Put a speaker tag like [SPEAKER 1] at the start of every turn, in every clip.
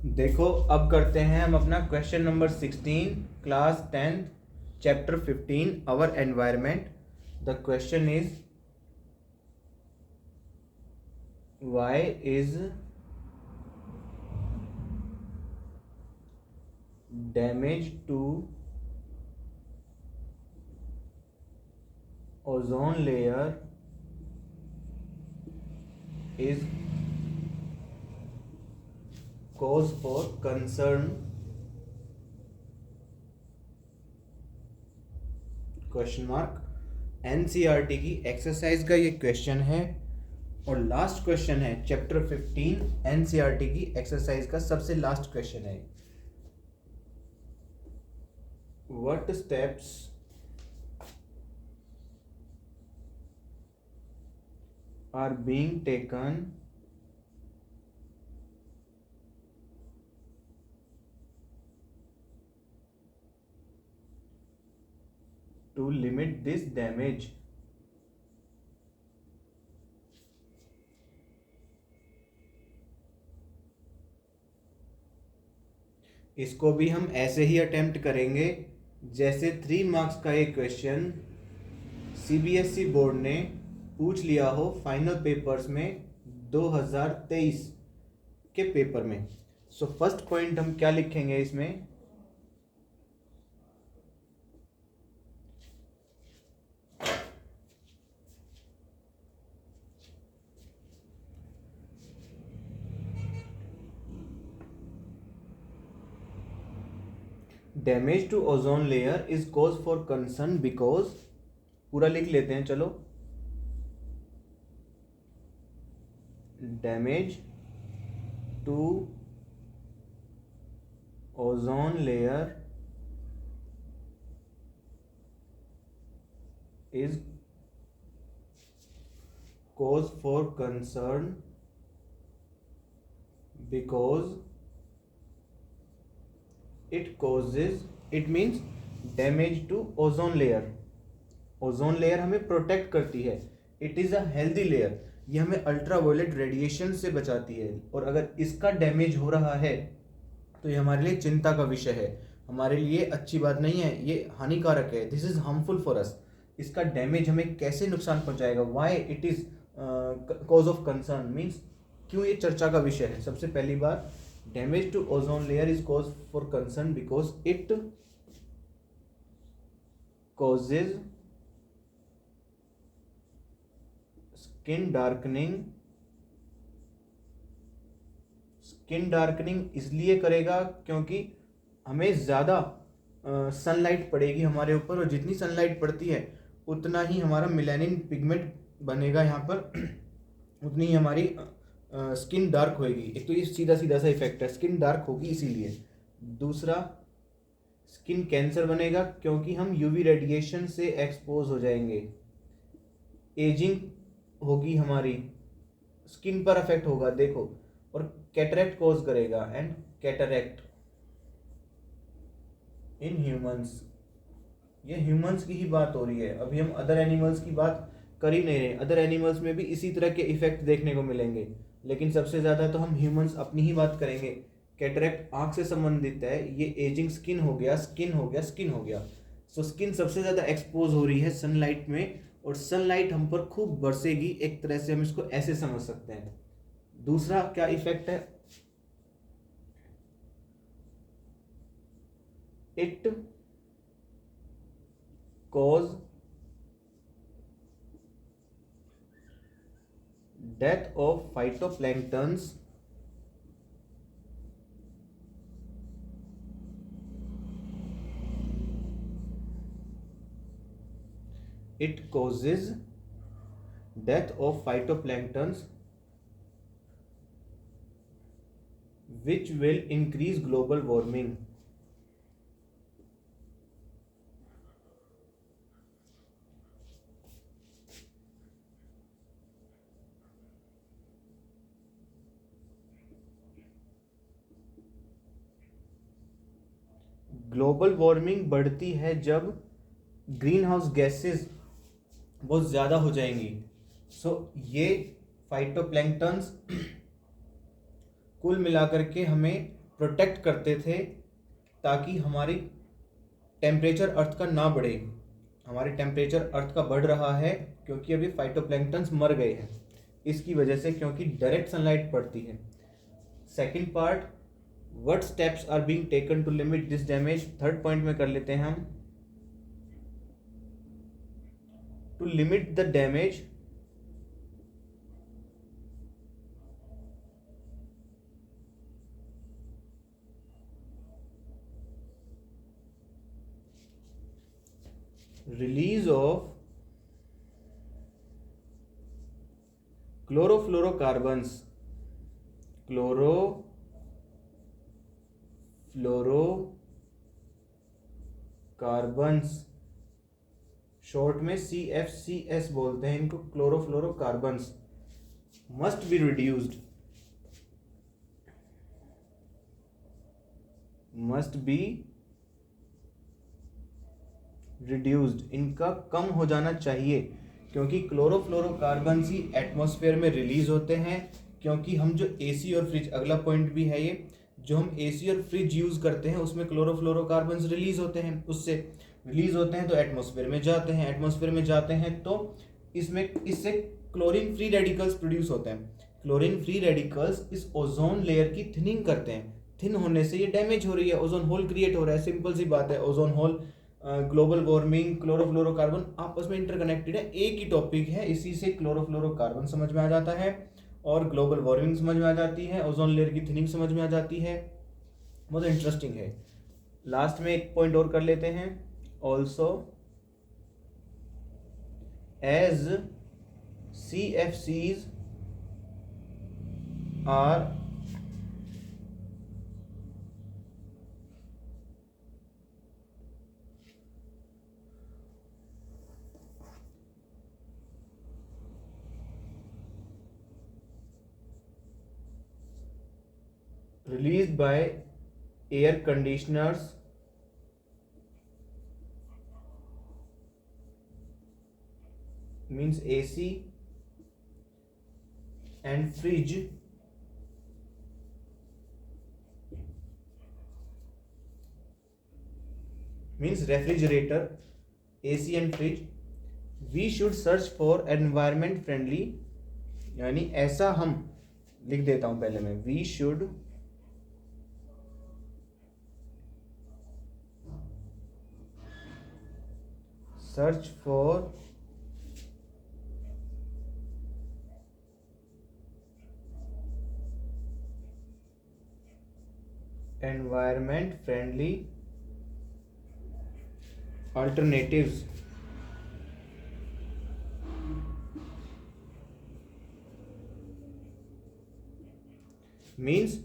[SPEAKER 1] देखो अब करते हैं हम अपना question number 16 class 10th chapter 15 our environment. The question is why is damage to ozone layer is cause for concern question mark. NCERT की exercise का ये क्वेश्चन है और लास्ट क्वेश्चन है चैप्टर 15 एनसीईआरटी की एक्सरसाइज का सबसे लास्ट क्वेश्चन है। What steps are being taken to limit this damage? इसको भी हम ऐसे ही अटेम्प्ट करेंगे जैसे 3 मार्क्स का एक क्वेश्चन सीबीएसई बोर्ड ने पूछ लिया हो फाइनल पेपर्स में 2023 के पेपर में। सो फर्स्ट पॉइंट हम क्या लिखेंगे इसमें, damage to ozone layer is cause for concern because, पूरा लिख लेते हैं चलो, damage to ozone layer is cause for concern because it means damage to ozone layer। Ozone layer हमें प्रोटेक्ट करती है, it is a healthy layer, ये हमें अल्ट्रावायलेट रेडिएशन से बचाती है। और अगर इसका डैमेज हो रहा है तो ये हमारे लिए चिंता का विषय है, हमारे लिए अच्छी बात नहीं है, ये हानिकारक है, this is harmful for us. इसका डैमेज हमें कैसे नुकसान पहुंचाएगा, why it is cause of concern means क्यों ये चर्चा का विषय है। सबसे पहली बात, damage to ozone layer is cause for concern because it causes skin darkening. Skin darkening इसलिए करेगा क्योंकि हमें ज़्यादा सनलाइट पड़ेगी हमारे ऊपर, और जितनी सनलाइट पड़ती है उतना ही हमारा मेलानिन पिगमेंट बनेगा यहाँ पर, उतनी ही हमारी स्किन डार्क होएगी। एक तो ये सीधा सीधा सा इफेक्ट है, स्किन डार्क होगी इसीलिए। दूसरा, स्किन कैंसर बनेगा क्योंकि हम यूवी रेडिएशन से एक्सपोज हो जाएंगे। एजिंग होगी हमारी, स्किन पर अफेक्ट होगा देखो। और कैटरेक्ट कॉज करेगा, एंड कैटरेक्ट इन ह्यूमंस, ये ह्यूमंस की ही बात हो रही है, अभी हम अदर एनिमल्स की बात कर ही नहीं रहे। अदर एनिमल्स में भी इसी तरह के इफेक्ट देखने को मिलेंगे, लेकिन सबसे ज़्यादा तो हम ह्यूमंस अपनी ही बात करेंगे। कैटरेक्ट आँख से संबंधित है, ये एजिंग स्किन हो गया, स्किन हो गया, स्किन हो गया। सो स्किन सबसे ज़्यादा एक्सपोज हो रही है सनलाइट में, और सनलाइट हम पर खूब बरसेगी, एक तरह से हम इसको ऐसे समझ सकते हैं। दूसरा क्या इफेक्ट है, it cause death of phytoplanktons it causes death of phytoplanktons which will increase global warming। Global warming बढ़ती है जब ग्रीन हाउस गैसेस बहुत ज़्यादा हो जाएंगी। सो ये फाइटोप्लैंक्टन्स कुल मिलाकर के हमें प्रोटेक्ट करते थे ताकि हमारी टेम्परेचर अर्थ का ना बढ़े। हमारे टेम्परेचर अर्थ का बढ़ रहा है क्योंकि अभी फाइटोप्लैंक्टन्स मर गए हैं इसकी वजह से, क्योंकि डायरेक्ट सनलाइट पड़ती है। Second part, what steps are being taken to limit this damage. Third point में कर लेते हैं हम, to limit the damage release of chlorofluorocarbons short में CFCS बोलते हैं इनको, क्लोरोफ्लोरोकार्बन्स मस्ट बी रिड्यूस्ड, इनका कम हो जाना चाहिए, क्योंकि क्लोरोफ्लोरोकार्बन्स ही एटमॉस्फेयर में रिलीज होते हैं। क्योंकि हम जो एसी और फ्रिज, अगला पॉइंट भी है ये, जो हम एसी और फ्रिज यूज़ करते हैं उसमें क्लोरोफ्लोरोकार्बन्स रिलीज होते हैं, उससे रिलीज होते हैं तो एटमॉस्फेयर में जाते हैं, एटमॉस्फेयर में जाते हैं तो इससे क्लोरीन फ्री रेडिकल्स प्रोड्यूस होते हैं। क्लोरीन फ्री रेडिकल्स इस ओजोन लेयर की थिनिंग करते हैं, थिन होने से ये डैमेज हो रही है, ओजोन होल क्रिएट हो रहा है। सिंपल सी बात है, ozone hole, global warming, chlorofluorocarbon आपस में इंटरकनेक्टेड है, एक ही टॉपिक है। इसी से क्लोरोफ्लोरोकार्बन समझ में आ जाता है और ग्लोबल वार्मिंग समझ में आ जाती है, ओजोन लेयर की थिनिंग समझ में आ जाती है। बहुत इंटरेस्टिंग है। लास्ट में एक पॉइंट और कर लेते हैं, also as CFCs are released by air conditioners means AC and fridge means refrigerator, AC and fridge, we should search for environment friendly, यानी ऐसा हम लिख देता हूं पहले मैं, we should search for environment friendly alternatives। Means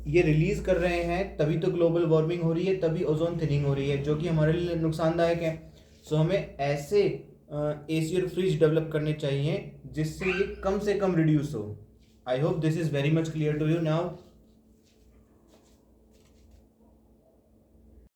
[SPEAKER 1] ये release कर रहे हैं तभी तो ग्लोबल वार्मिंग हो रही है, तभी ओजोन थिनिंग हो रही है, जो कि हमारे लिए नुकसानदायक है। सो हमें ऐसे एसी और फ्रिज डेवलप करने चाहिए जिससे ये कम से कम रिड्यूस हो। I hope this is very much clear to you now.